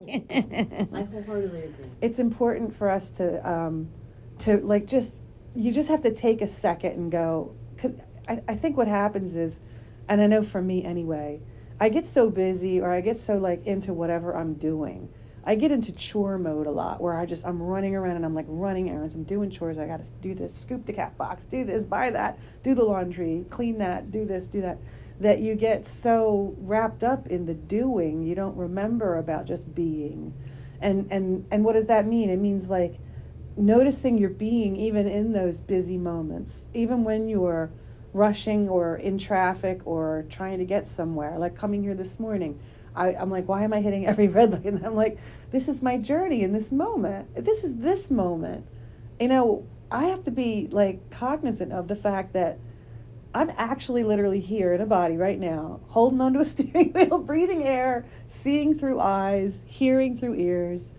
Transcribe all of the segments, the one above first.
I wholeheartedly agree. It's important for us to like you just have to take a second and go, because I think what happens is, and I know for me anyway, I get so busy or I get so like into whatever I'm doing. I get into chore mode a lot where I'm running around and I'm like running errands. I'm doing chores. I got to do this, scoop the cat box, do this, buy that, do the laundry, clean that, do this, do that. That you get so wrapped up in the doing, you don't remember about just being. And what does that mean? It means like noticing your being even in those busy moments, even when you're rushing or in traffic or trying to get somewhere, like coming here this morning. I'm like, why am I hitting every red light? And I'm like, this is my journey in this moment. This is this moment. You know, I have to be like cognizant of the fact that I'm actually literally here in a body right now, holding onto a steering wheel, breathing air, seeing through eyes, hearing through ears.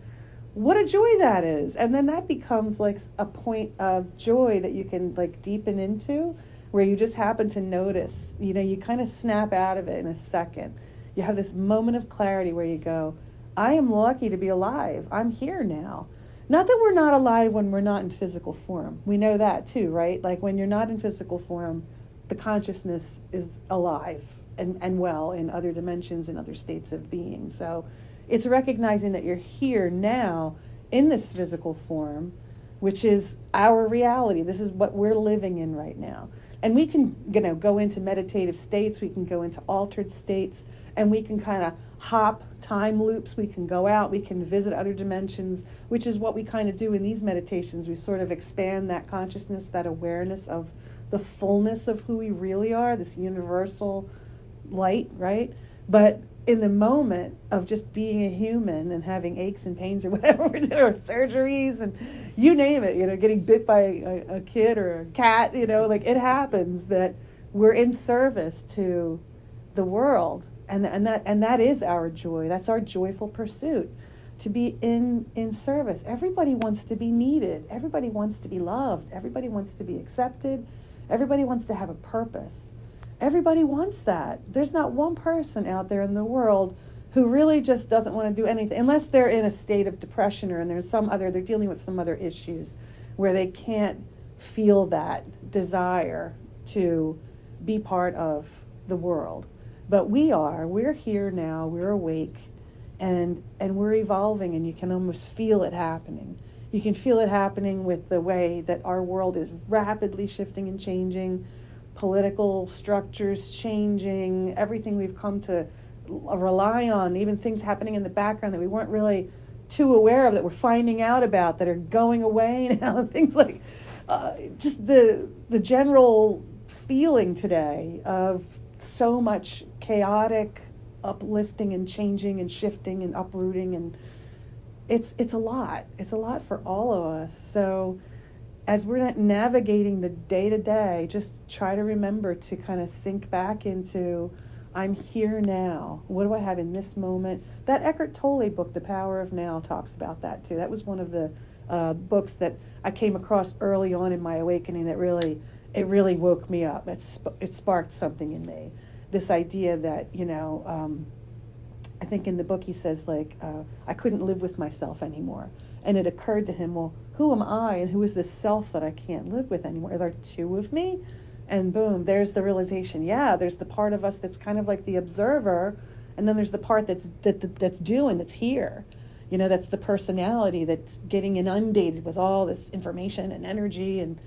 What a joy that is. And then that becomes like a point of joy that you can like deepen into, where you just happen to notice, you know, you kind of snap out of it in a second. You have this moment of clarity where you go, I am lucky to be alive. I'm here now. Not that we're not alive when we're not in physical form. We know that too, right? Like when you're not in physical form, the consciousness is alive and well in other dimensions and other states of being. So it's recognizing that you're here now in this physical form, which is our reality. This is what we're living in right now. And we can, you know, go into meditative states, we can go into altered states, and we can kind of hop time loops, we can go out, we can visit other dimensions, which is what we kind of do in these meditations. We sort of expand that consciousness, that awareness of the fullness of who we really are, this universal light, right? But in the moment of just being a human and having aches and pains or whatever we're doing, or surgeries and you name it, you know, getting bit by a kid or a cat, you know, like it happens that we're in service to the world, and that is our joy. That's our joyful pursuit, to be in service. Everybody wants to be needed. Everybody wants to be loved. Everybody wants to be accepted. Everybody wants to have a purpose. Everybody wants that. There's not one person out there in the world who really just doesn't want to do anything, unless they're in a state of depression or they're dealing with some other issues where they can't feel that desire to be part of the world. But we're here now, we're awake, and we're evolving, and you can almost feel it happening. You can feel it happening with the way that our world is rapidly shifting and changing, political structures changing, everything we've come to rely on, even things happening in the background that we weren't really too aware of, that we're finding out about, that are going away now, things like just the general feeling today of so much chaotic uplifting and changing and shifting and uprooting, and it's a lot for all of us. So as we're navigating the day-to-day, just try to remember to kind of sink back into, I'm here now. What do I have in this moment? That Eckhart Tolle book, The Power of Now, talks about that too. That was one of the books that I came across early on in my awakening that really woke me up. It sparked something in me. This idea that, you know, I think in the book he says, like, I couldn't live with myself anymore. And it occurred to him, well, who am I and who is this self that I can't live with anymore? Are there two of me? And boom, there's the realization. Yeah, there's the part of us that's kind of like the observer, and then there's the part that's doing, that's here. You know, that's the personality that's getting inundated with all this information and energy, and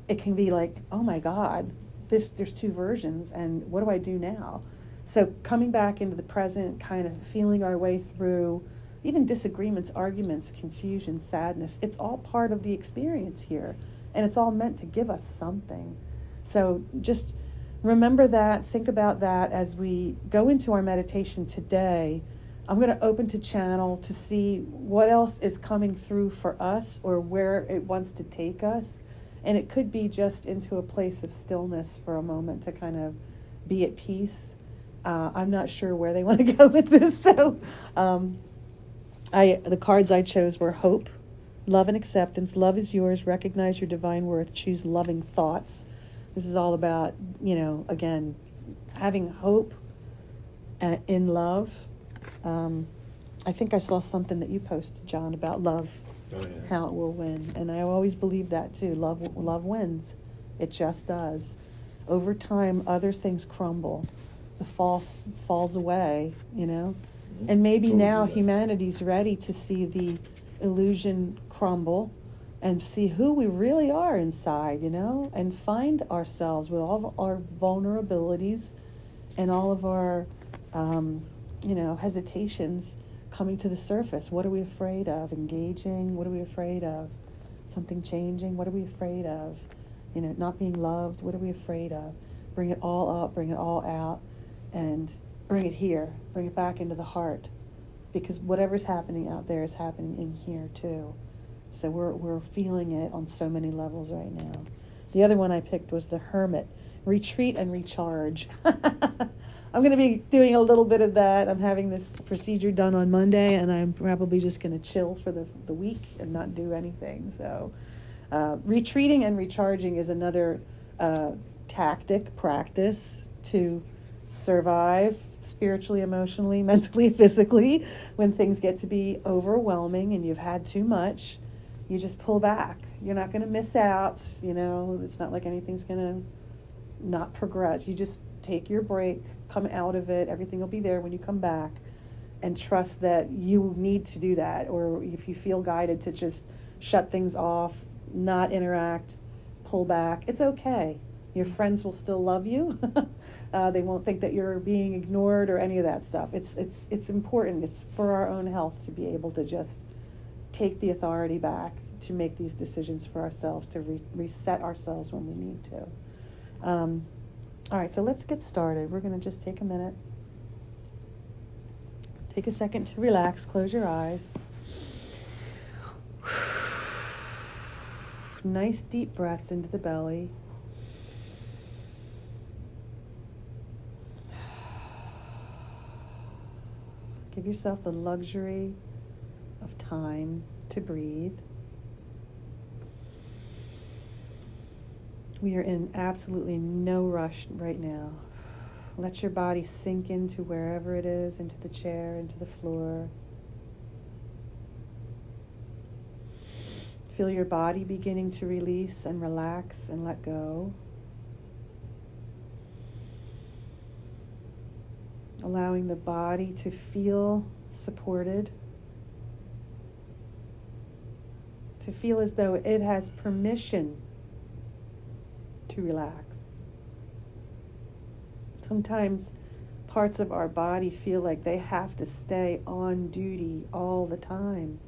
it can be like, oh my God, there's two versions, and what do I do now? So coming back into the present, kind of feeling our way through even disagreements, arguments, confusion, sadness, it's all part of the experience here, and it's all meant to give us something. So just remember that, think about that as we go into our meditation today. I'm going to open to channel to see what else is coming through for us, or where it wants to take us. And it could be just into a place of stillness for a moment to kind of be at peace. I'm not sure where they want to go with this. So the cards I chose were hope, love and acceptance. Love is yours. Recognize your divine worth. Choose loving thoughts. This is all about, you know, again, having hope in love. I think I saw something that you posted, John, about love, Oh, yeah. how it will win. And I always believe that too. Love wins. It just does. Over time, other things crumble. The false falls away, And maybe Totally now do that. humanity's ready to see the illusion crumble and see who we really are inside, and find ourselves with all of our vulnerabilities and all of our, hesitations coming to the surface. What are we afraid of? Engaging? What are we afraid of? Something changing? What are we afraid of? Not being loved? What are we afraid of? Bring it all up, bring it all out, and bring it here. Bring it back into the heart. Because whatever's happening out there is happening in here too. So we're feeling it on so many levels right now. The other one I picked was the Hermit. Retreat and recharge. I'm going to be doing a little bit of that. I'm having this procedure done on Monday, and I'm probably just going to chill for the week and not do anything. So retreating and recharging is another tactic, practice to survive spiritually, emotionally, mentally, physically. When things get to be overwhelming and you've had too much, you just pull back. You're not going to miss out. It's not like anything's going to not progress. You just take your break, come out of it. Everything will be there when you come back, and trust that you need to do that. Or if you feel guided to just shut things off, not interact, pull back, it's okay. Your friends will still love you. They won't think that you're being ignored or any of that stuff. It's important. It's for our own health to be able to just take the authority back to make these decisions for ourselves, to reset ourselves when we need to. All right, so let's get started. We're going to just take a minute. Take a second to relax. Close your eyes. Nice deep breaths into the belly. Give yourself the luxury of time to breathe. We are in absolutely no rush right now. Let your body sink into wherever it is, into the chair, into the floor. Feel your body beginning to release and relax and let go. Allowing the body to feel supported. To feel as though it has permission to relax. Sometimes parts of our body feel like they have to stay on duty all the time.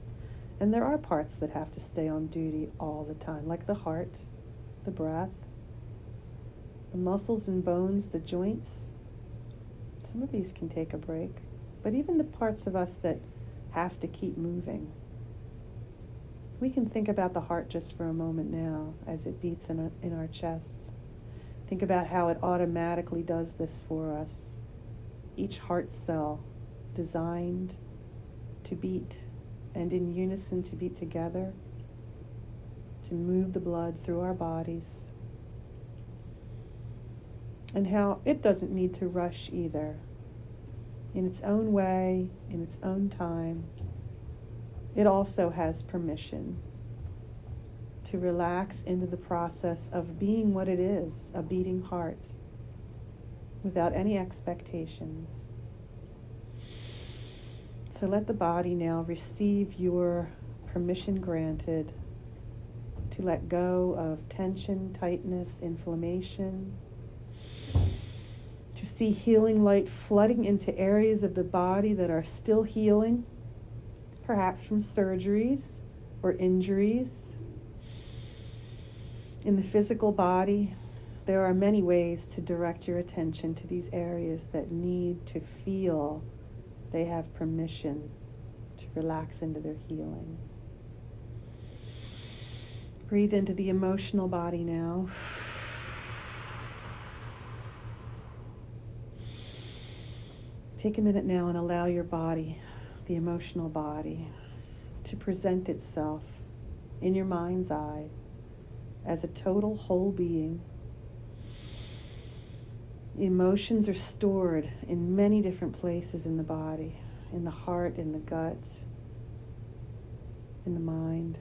And there are parts that have to stay on duty all the time, like the heart, the breath, the muscles and bones, the joints. Some of these can take a break. But even the parts of us that have to keep moving. We can think about the heart just for a moment now as it beats in our chests. Think about how it automatically does this for us. Each heart cell designed to beat, and in unison to beat together, to move the blood through our bodies. And how it doesn't need to rush either. In its own way, in its own time, it also has permission to relax into the process of being what it is, a beating heart, without any expectations. So let the body now receive your permission granted to let go of tension, tightness, inflammation, to see healing light flooding into areas of the body that are still healing, perhaps from surgeries or injuries. In the physical body, there are many ways to direct your attention to these areas that need to feel they have permission to relax into their healing. Breathe into the emotional body now. Take a minute now and allow your body, the emotional body, to present itself in your mind's eye as a total whole being. Emotions are stored in many different places in the body. in the heart, in the gut, in the mind,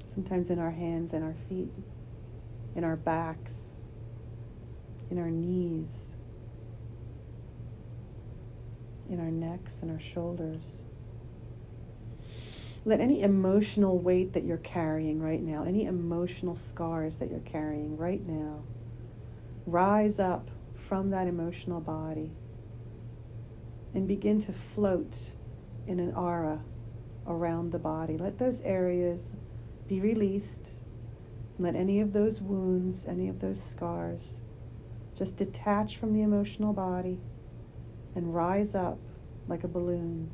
sometimes in our hands and our feet, in our backs, in our knees, in our necks and our shoulders. Let any emotional weight that you're carrying right now, any emotional scars that you're carrying right now, rise up from that emotional body and begin to float in an aura around the body. Let those areas be released. Let any of those wounds, any of those scars, just detach from the emotional body and rise up like a balloon.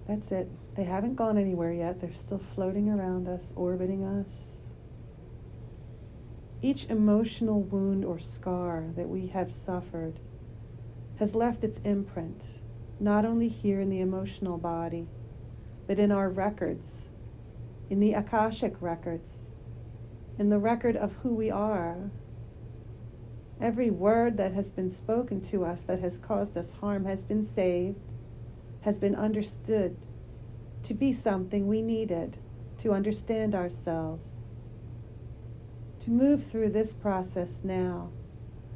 That's it. They haven't gone anywhere yet. They're still floating around us, orbiting us. Each emotional wound or scar that we have suffered has left its imprint, not only here in the emotional body, but in our records, in the Akashic records, in the record of who we are. Every word that has been spoken to us that has caused us harm has been saved, has been understood to be something we needed to understand ourselves. To move through this process now,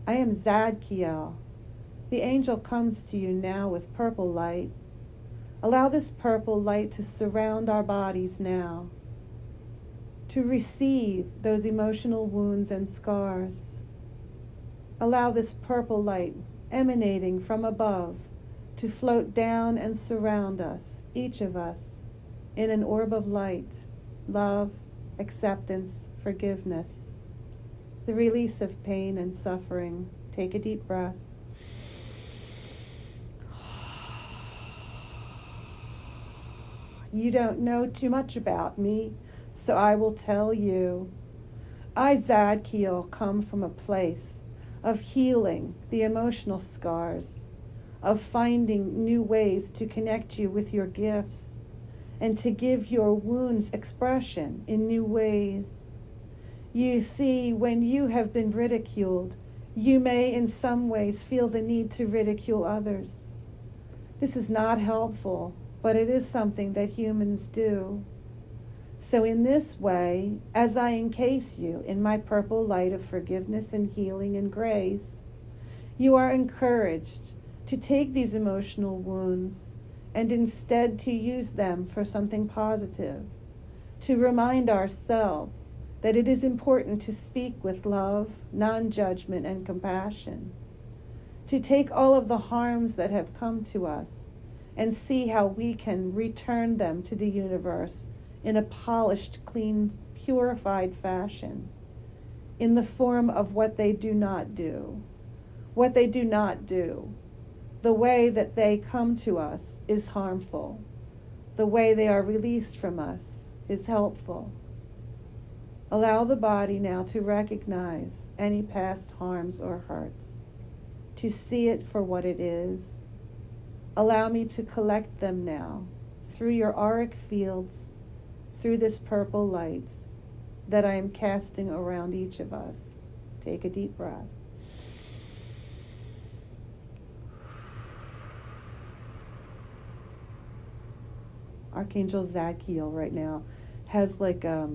I am Zadkiel. The angel comes to you now with purple light. Allow this purple light to surround our bodies now, to receive those emotional wounds and scars. Allow this purple light emanating from above to float down and surround us, each of us, in an orb of light, love, acceptance, forgiveness, the release of pain and suffering. Take a deep breath. You don't know too much about me, so I will tell you. I, Zadkiel, come from a place of healing the emotional scars, of finding new ways to connect you with your gifts and to give your wounds expression in new ways. You see, when you have been ridiculed, you may in some ways feel the need to ridicule others. This is not helpful, but it is something that humans do. So in this way, as I encase you in my purple light of forgiveness and healing and grace, you are encouraged to take these emotional wounds and instead to use them for something positive, to remind ourselves that it is important to speak with love, non-judgment, and compassion, to take all of the harms that have come to us and see how we can return them to the universe in a polished, clean, purified fashion, in the form of what they do not do. What they do not do. The way that they come to us is harmful. The way they are released from us is helpful. Allow the body now to recognize any past harms or hurts, to see it for what it is. Allow me to collect them now through your auric fields, through this purple light that I am casting around each of us. Take a deep breath. Archangel Zadkiel right now has like a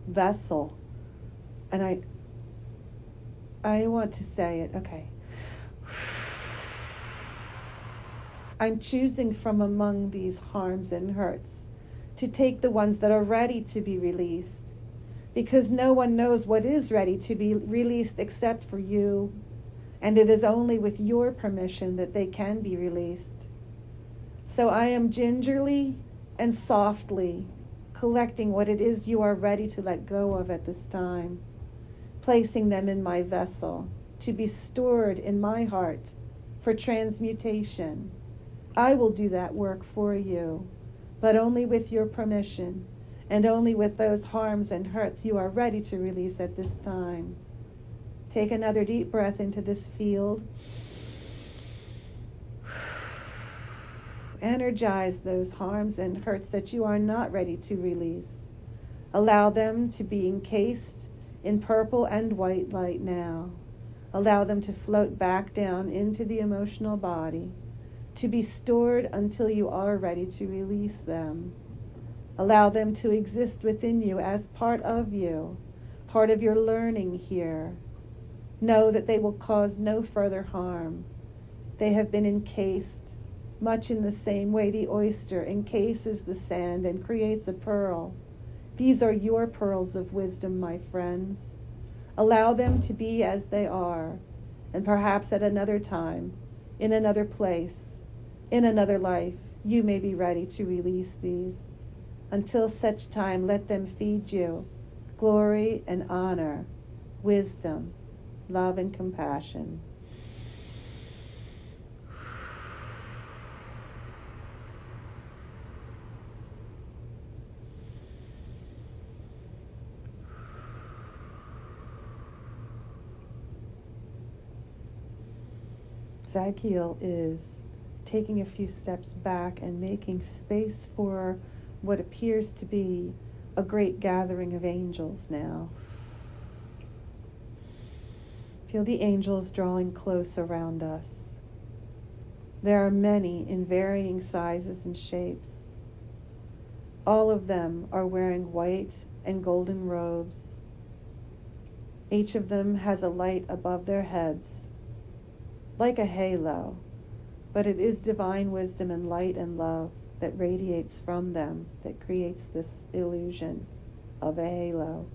vessel, and I want to say it. Okay. I'm choosing from among these harms and hurts to take the ones that are ready to be released, because no one knows what is ready to be released except for you, and it is only with your permission that they can be released. So I am gingerly and softly collecting what it is you are ready to let go of at this time, placing them in my vessel to be stored in my heart for transmutation. I will do that work for you, but only with your permission, and only with those harms and hurts you are ready to release at this time. Take another deep breath into this field. Energize those harms and hurts that you are not ready to release. Allow them to be encased in purple and white light now. Allow them to float back down into the emotional body, to be stored until you are ready to release them. Allow them to exist within you as part of you, part of your learning here. Know that they will cause no further harm. They have been encased, much in the same way the oyster encases the sand and creates a pearl. These are your pearls of wisdom, my friends. Allow them to be as they are, and perhaps at another time, in another place, in another life, you may be ready to release these. Until such time, let them feed you glory and honor, wisdom, love and compassion. Zadkiel is taking a few steps back and making space for what appears to be a great gathering of angels now. Feel the angels drawing close around us. There are many in varying sizes and shapes. All of them are wearing white and golden robes. Each of them has a light above their heads, like a halo, but it is divine wisdom and light and love that radiates from them that creates this illusion of a halo.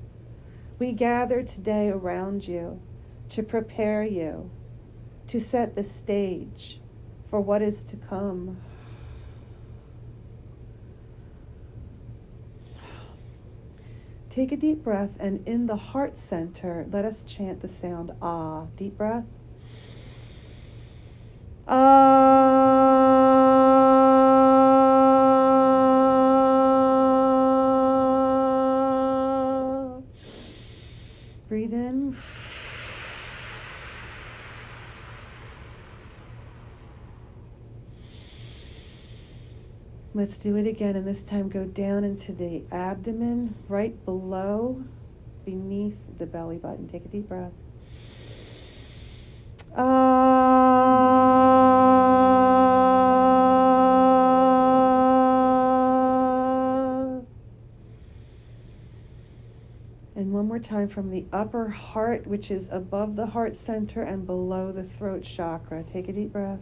We gather today around you to prepare you, to set the stage for what is to come. Take a deep breath, and in the heart center, let us chant the sound Ah. Deep breath. Breathe in. Let's do it again, and this time go down into the abdomen, right below, beneath the belly button. Take a deep breath. And one more time from the upper heart, which is above the heart center and below the throat chakra. Take a deep breath.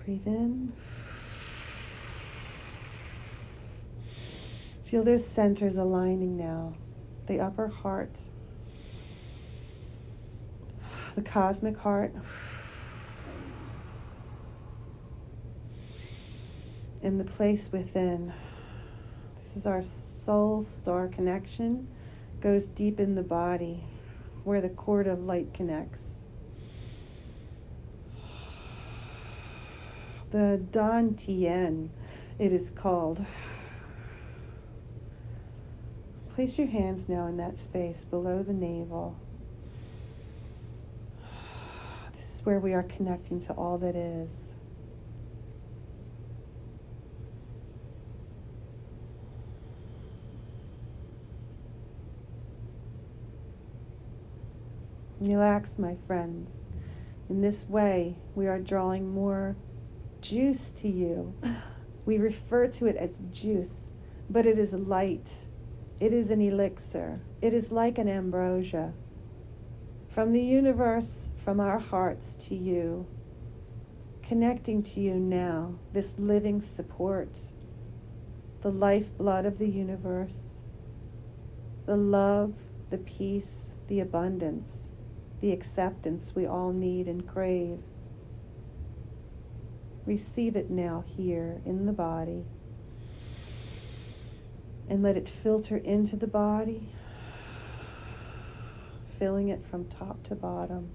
Breathe in. Feel those centers aligning now. The upper heart, the cosmic heart, and the place within. This is our soul star connection. Goes deep in the body, where the cord of light connects. The Dan Tien, it is called. Place your hands now in that space below the navel. This is where we are connecting to all that is. Relax, my friends. In this way, we are drawing more juice to you. We refer to it as juice, but it is light. It is an elixir. It is like an ambrosia. From the universe, from our hearts to you, connecting to you now, this living support, the lifeblood of the universe, the love, the peace, the abundance, the acceptance we all need and crave. Receive it now here in the body, and let it filter into the body, filling it from top to bottom.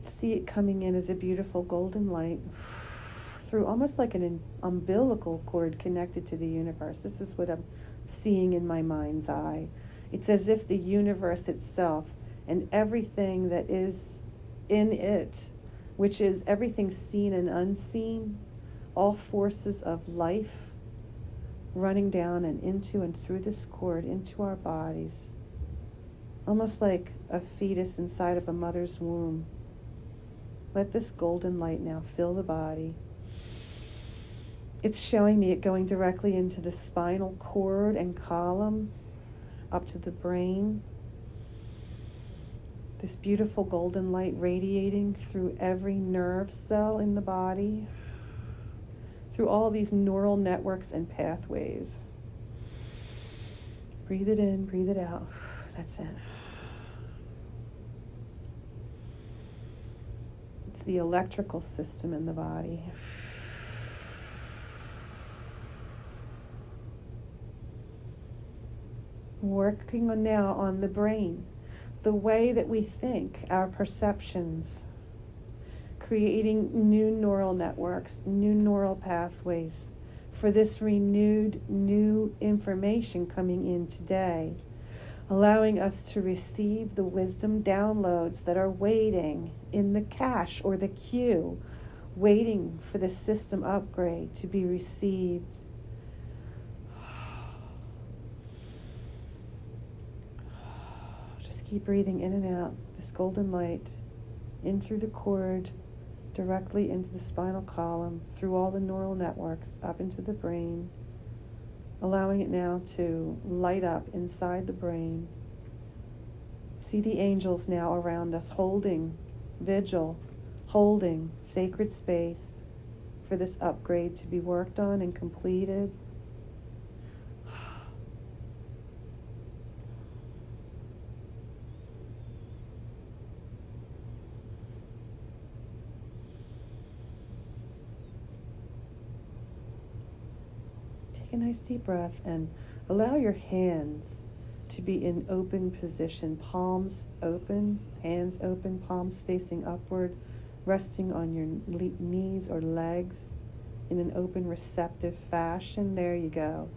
See it coming in as a beautiful golden light through almost like an umbilical cord connected to the universe. This is what I'm seeing in my mind's eye. It's as if the universe itself and everything that is in it which is everything seen and unseen, all forces of life running down and into and through this cord into our bodies, almost like a fetus inside of a mother's womb. Let this golden light now fill the body. It's showing me it going directly into the spinal cord and column, up to the brain. This beautiful golden light radiating through every nerve cell in the body, through all these neural networks and pathways. Breathe it in, breathe it out. That's it. It's the electrical system in the body. Working on now on the brain, the way that we think, our perceptions, creating new neural networks, new neural pathways for this renewed new information coming in today, allowing us to receive the wisdom downloads that are waiting in the cache or the queue, waiting for the system upgrade to be received. Just keep breathing in and out this golden light, in through the cord, directly into the spinal column, through all the neural networks, up into the brain, allowing it now to light up inside the brain. See the angels now around us holding vigil, holding sacred space for this upgrade to be worked on and completed. Take a nice deep breath and allow your hands to be in open position, palms open, hands open, palms facing upward, resting on your knees or legs in an open, receptive fashion. There you go.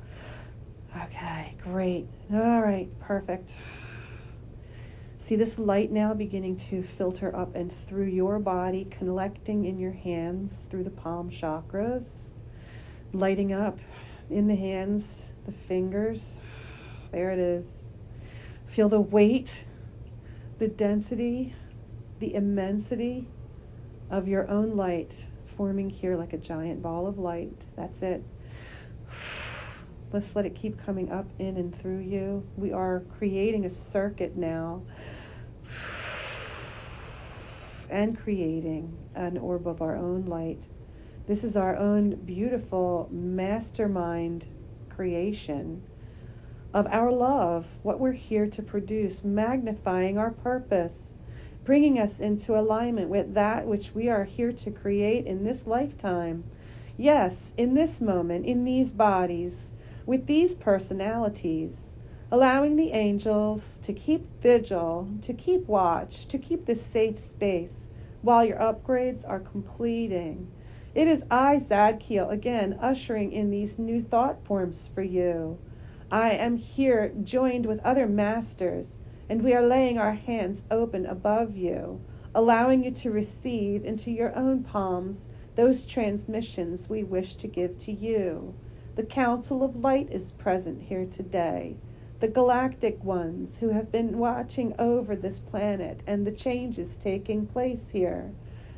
Okay, great. All right, perfect. See this light now beginning to filter up and through your body, collecting in your hands through the palm chakras, lighting up in the hands, the fingers. There it is. Feel the weight, the density, the immensity of your own light forming here like a giant ball of light. That's it. Let's let it keep coming up, in, and through you. We are creating a circuit now and creating an orb of our own light. This is our own beautiful mastermind creation of our love, what we're here to produce, magnifying our purpose, bringing us into alignment with that which we are here to create in this lifetime. Yes, in this moment, in these bodies, with these personalities, allowing the angels to keep vigil, to keep watch, to keep this safe space while your upgrades are completing. It is I, Zadkiel, again, ushering in these new thought forms for you. I am here joined with other masters, and we are laying our hands open above you, allowing you to receive into your own palms those transmissions we wish to give to you. The Council of Light is present here today, the galactic ones who have been watching over this planet and the changes taking place here.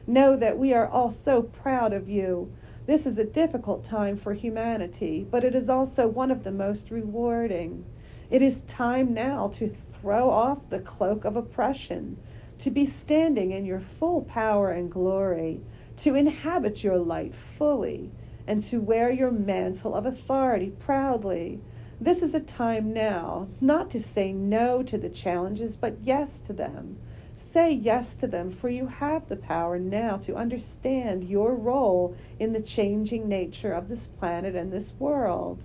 Know that we are all so proud of you. This is a difficult time for humanity, but it is also one of the most rewarding. It is time now to throw off the cloak of oppression, to be standing in your full power and glory, to inhabit your light fully, and to wear your mantle of authority proudly. This is a time now not to say no to the challenges, but yes to them. Say yes to them, for you have the power now to understand your role in the changing nature of this planet and this world.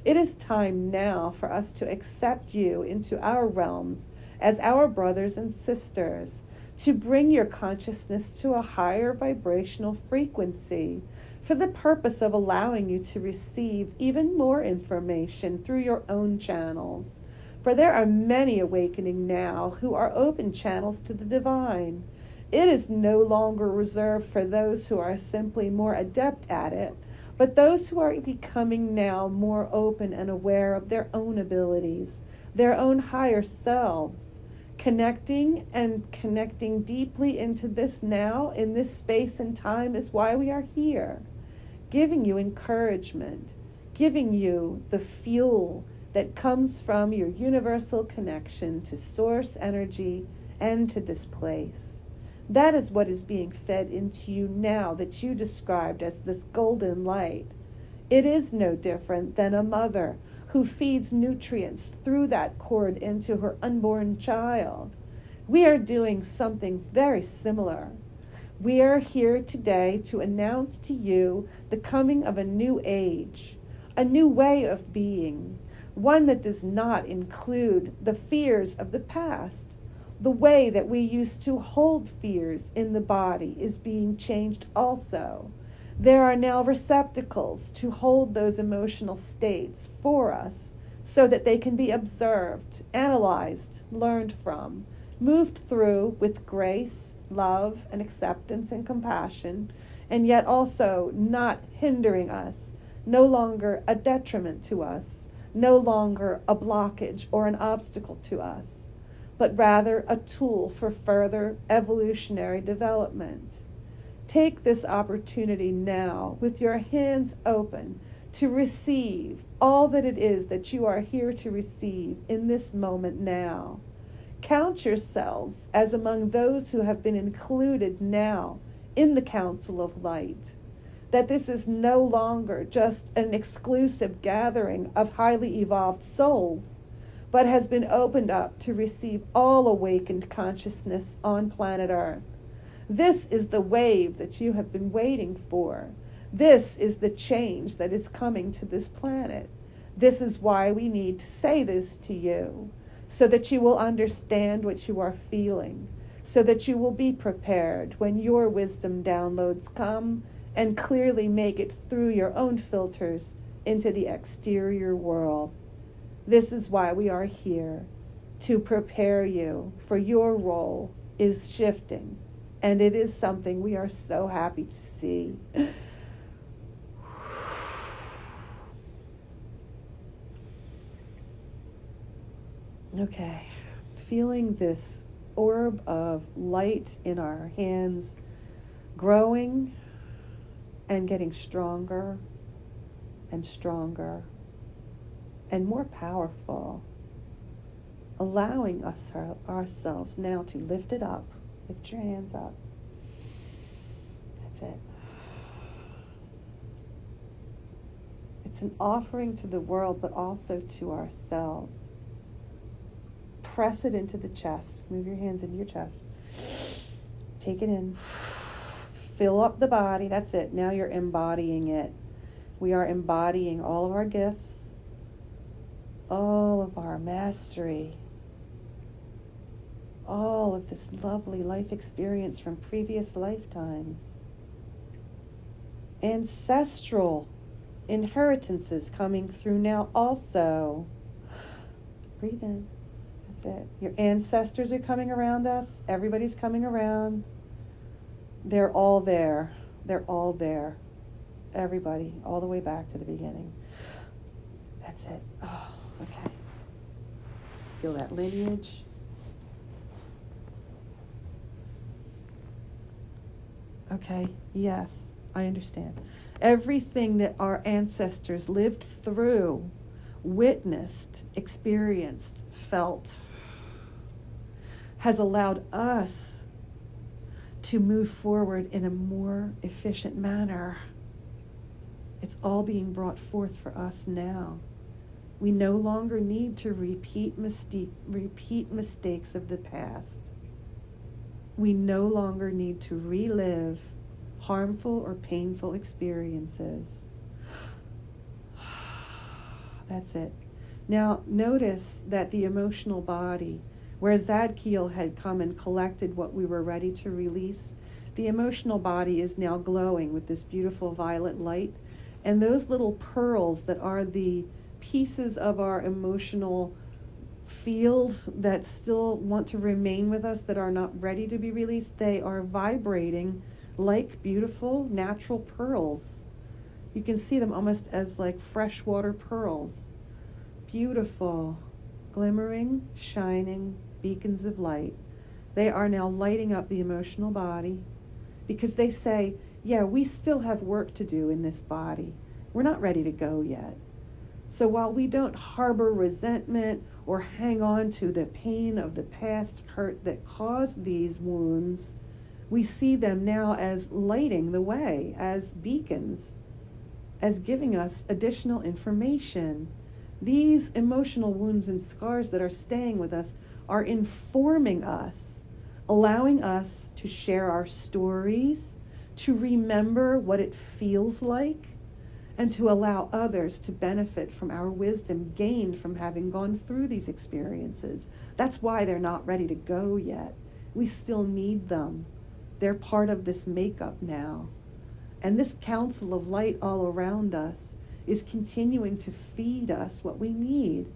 It is time now for us to accept you into our realms as our brothers and sisters, to bring your consciousness to a higher vibrational frequency for the purpose of allowing you to receive even more information through your own channels. For there are many awakening now who are open channels to the divine. It is no longer reserved for those who are simply more adept at it, but those who are becoming now more open and aware of their own abilities, their own higher selves. Connecting deeply into this now, in this space and time, is why we are here. Giving you encouragement, giving you the fuel that comes from your universal connection to source energy and to this place. That is what is being fed into you now that you described as this golden light. It is no different than a mother who feeds nutrients through that cord into her unborn child. We are doing something very similar. We are here today to announce to you the coming of a new age, a new way of being, one that does not include the fears of the past. The way that we used to hold fears in the body is being changed also. There are now receptacles to hold those emotional states for us so that they can be observed, analyzed, learned from, moved through with grace, love, and acceptance and compassion, and yet also not hindering us, no longer a detriment to us, no longer a blockage or an obstacle to us, but rather a tool for further evolutionary development. Take this opportunity now with your hands open to receive all that it is that you are here to receive in this moment now. Count yourselves as among those who have been included now in the Council of Light, that this is no longer just an exclusive gathering of highly evolved souls, but has been opened up to receive all awakened consciousness on planet Earth. This is the wave that you have been waiting for. This is the change that is coming to this planet. This is why we need to say this to you, so that you will understand what you are feeling, so that you will be prepared when your wisdom downloads come and clearly make it through your own filters into the exterior world. This is why we are here, to prepare you, for your role is shifting, and it is something we are so happy to see. Okay, feeling this orb of light in our hands growing and getting stronger and stronger and more powerful, allowing us ourselves now to lift it up. Lift your hands up. That's it. It's an offering to the world, but also to ourselves. Press it into the chest. Move your hands into your chest. Take it in. Fill up the body. That's it. Now you're embodying it. We are embodying all of our gifts, all of our mastery, all of this lovely life experience from previous lifetimes. Ancestral inheritances coming through now also. Breathe in. That's it. Your ancestors are coming around us. Everybody's coming around. They're all there. They're all there. Everybody, all the way back to the beginning. That's it. Oh, okay. Feel that lineage. Okay, yes, I understand. Everything that our ancestors lived through, witnessed, experienced, felt, has allowed us to move forward in a more efficient manner. It's all being brought forth for us now. We no longer need to repeat mistakes of the past. We no longer need to relive harmful or painful experiences. That's it. Now, notice that the emotional body, where Zadkiel had come and collected what we were ready to release, the emotional body is now glowing with this beautiful violet light. And those little pearls that are the pieces of our emotional field that still want to remain with us, that are not ready to be released, they are vibrating like beautiful natural pearls. You can see them almost as like freshwater pearls. Beautiful, glimmering, shining beacons of light. They are now lighting up the emotional body because they say, yeah, we still have work to do in this body. We're not ready to go yet. So while we don't harbor resentment or hang on to the pain of the past hurt that caused these wounds, we see them now as lighting the way, as beacons, as giving us additional information. These emotional wounds and scars that are staying with us are informing us, allowing us to share our stories, to remember what it feels like, and to allow others to benefit from our wisdom gained from having gone through these experiences. That's why they're not ready to go yet. We still need them. They're part of this makeup now. And this council of light all around us is continuing to feed us what we need.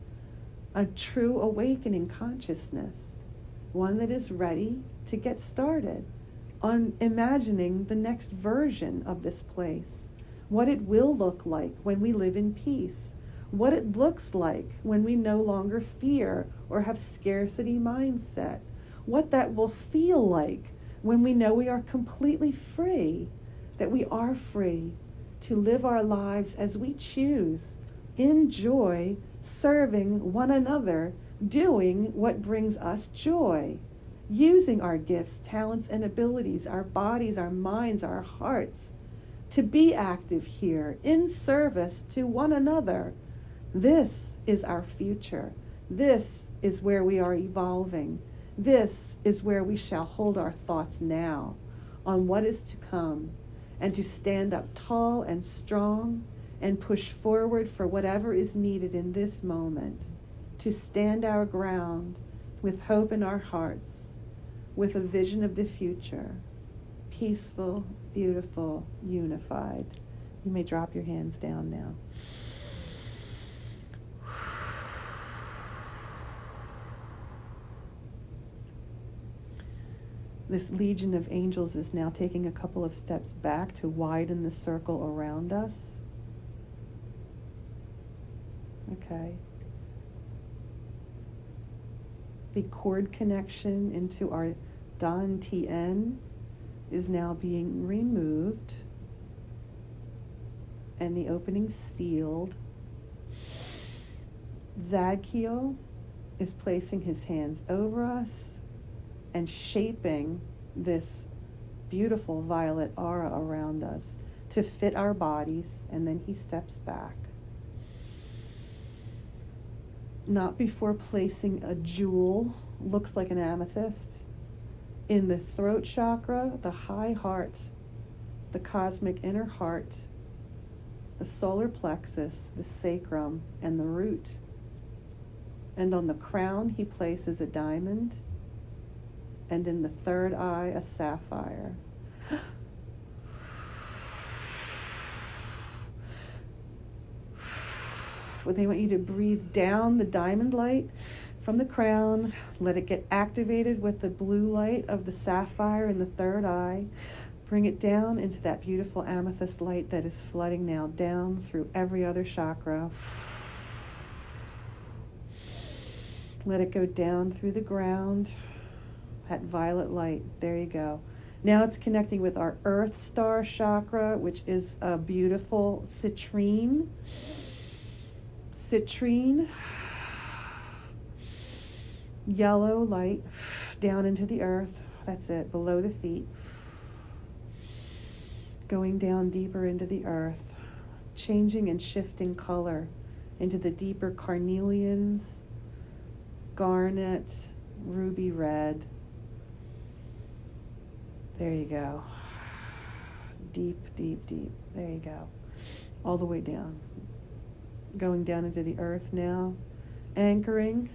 A true awakening consciousness. One that is ready to get started on imagining the next version of this place. What it will look like when we live in peace. What it looks like when we no longer fear or have scarcity mindset. What that will feel like when we know we are completely free, that we are free to live our lives as we choose, in joy, serving one another, doing what brings us joy, using our gifts, talents, and abilities, our bodies, our minds, our hearts, to be active here in service to one another. This is our future. This is where we are evolving. This is where we shall hold our thoughts now on what is to come, and to stand up tall and strong and push forward for whatever is needed in this moment, to stand our ground with hope in our hearts, with a vision of the future, peaceful, beautiful, unified. You may drop your hands down now. This legion of angels is now taking a couple of steps back to widen the circle around us. Okay. The cord connection into our Dan Tien is now being removed and the opening sealed. Zadkiel is placing his hands over us and shaping this beautiful violet aura around us to fit our bodies, and then he steps back. Not before placing a jewel, looks like an amethyst, in the throat chakra, the high heart, the cosmic inner heart, the solar plexus, the sacrum, and the root. And on the crown, he places a diamond, and in the third eye, a sapphire. They want you to breathe down the diamond light from the crown. Let it get activated with the blue light of the sapphire in the third eye. Bring it down into that beautiful amethyst light that is flooding now down through every other chakra. Let it go down through the ground. That violet light. There you go. Now it's connecting with our Earth Star chakra, which is a beautiful citrine. Citrine. Yellow light down into the earth. That's it. Below the feet. Going down deeper into the earth. Changing and shifting color into the deeper carnelians, garnet, ruby red. There you go. Deep, deep, deep. There you go. All the way down. Going down into the earth now. Anchoring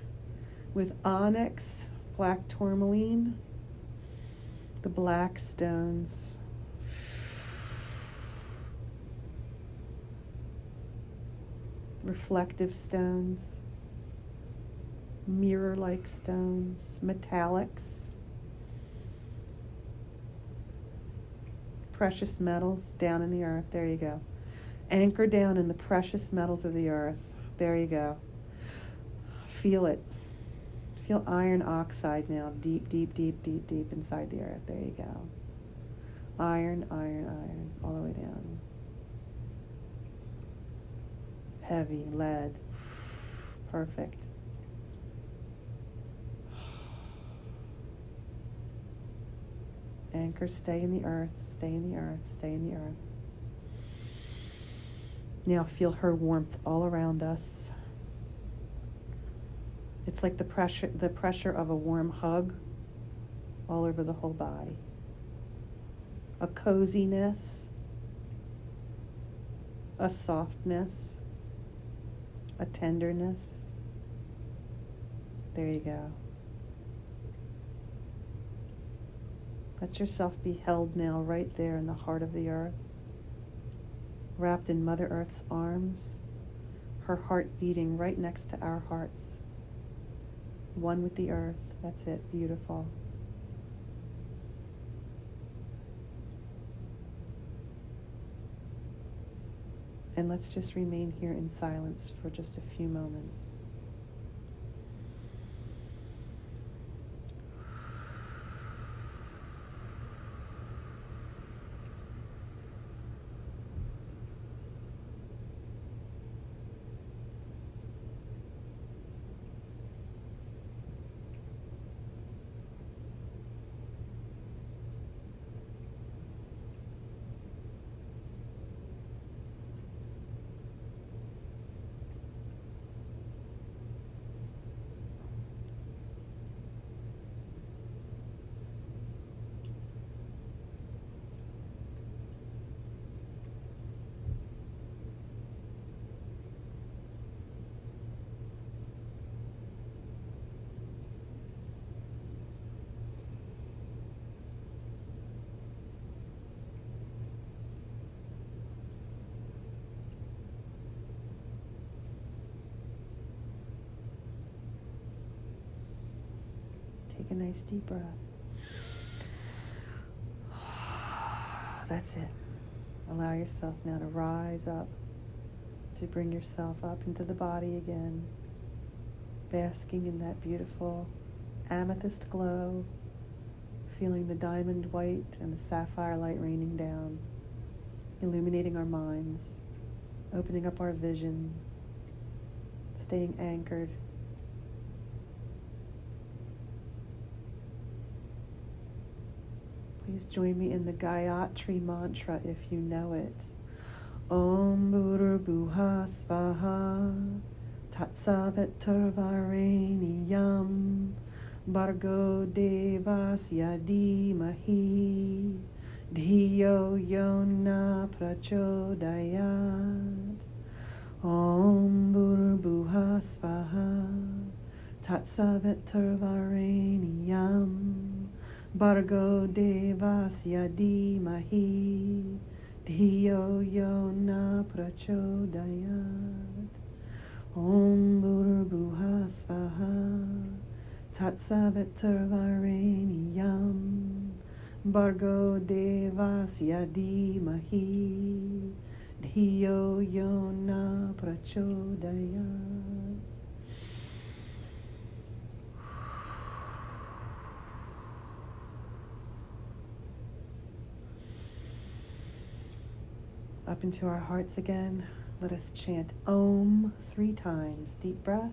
with onyx, black tourmaline, the black stones. Reflective stones. mirror-like stones, metallics, precious metals down in the earth. There you go. Anchor down in the precious metals of the earth. There you go. Feel it. Feel iron oxide now, deep, deep, deep, deep, deep inside the earth. There you go. Iron, iron, iron, all the way down. Heavy, lead. Perfect. Anchor, stay in the earth, stay in the earth, stay in the earth. Now feel her warmth all around us. It's like the pressure of a warm hug all over the whole body. A coziness, a softness, a tenderness. There you go. Let yourself be held now right there in the heart of the earth, wrapped in Mother Earth's arms, her heart beating right next to our hearts. One with the earth. That's it. Beautiful. And let's just remain here in silence for just a few moments. Take a nice deep breath. That's it. Allow yourself now to rise up, to bring yourself up into the body again, basking in that beautiful amethyst glow, feeling the diamond white and the sapphire light raining down, illuminating our minds, opening up our vision, staying anchored. Please join me in the Gayatri mantra if you know it. Om Bhurabhuva Svaha Tatsavitarvareniyam Bhargo Devasya Dhimahi Dhiyo Yona Prachodayat. Om Bhurabhuva Svaha Tatsavitarvareniyam Bhargo Devasya Dhimahi Dhiyo Yona Prachodayat. Om Bhurabhuva Svaha Tatsavitarvareniyam Bhargo Devasya Dhimahi Dhiyo Yona Prachodayat. Up into our hearts again. Let us chant Om 3 times. Deep breath.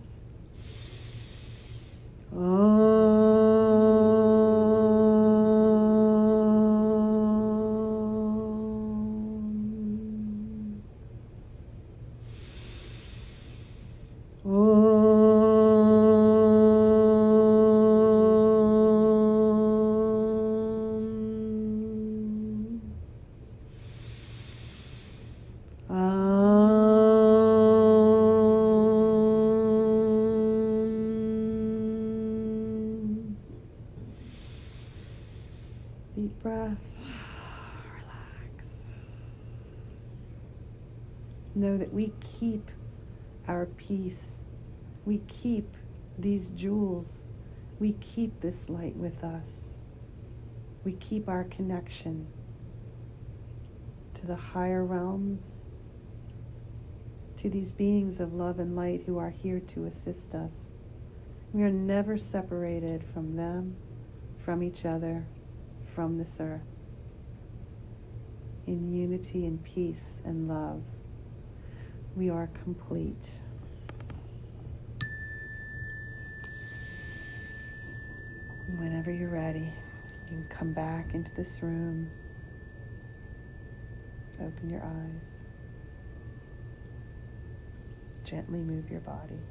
Deep breath. Relax. Know that we keep our peace. We keep these jewels, we keep this light with us. We keep our connection to the higher realms, to these beings of love and light who are here to assist us. We are never separated from them, from each other, from this earth. In unity and peace and love, we are complete. Whenever you're ready, you can come back into this room. Open your eyes. Gently move your body.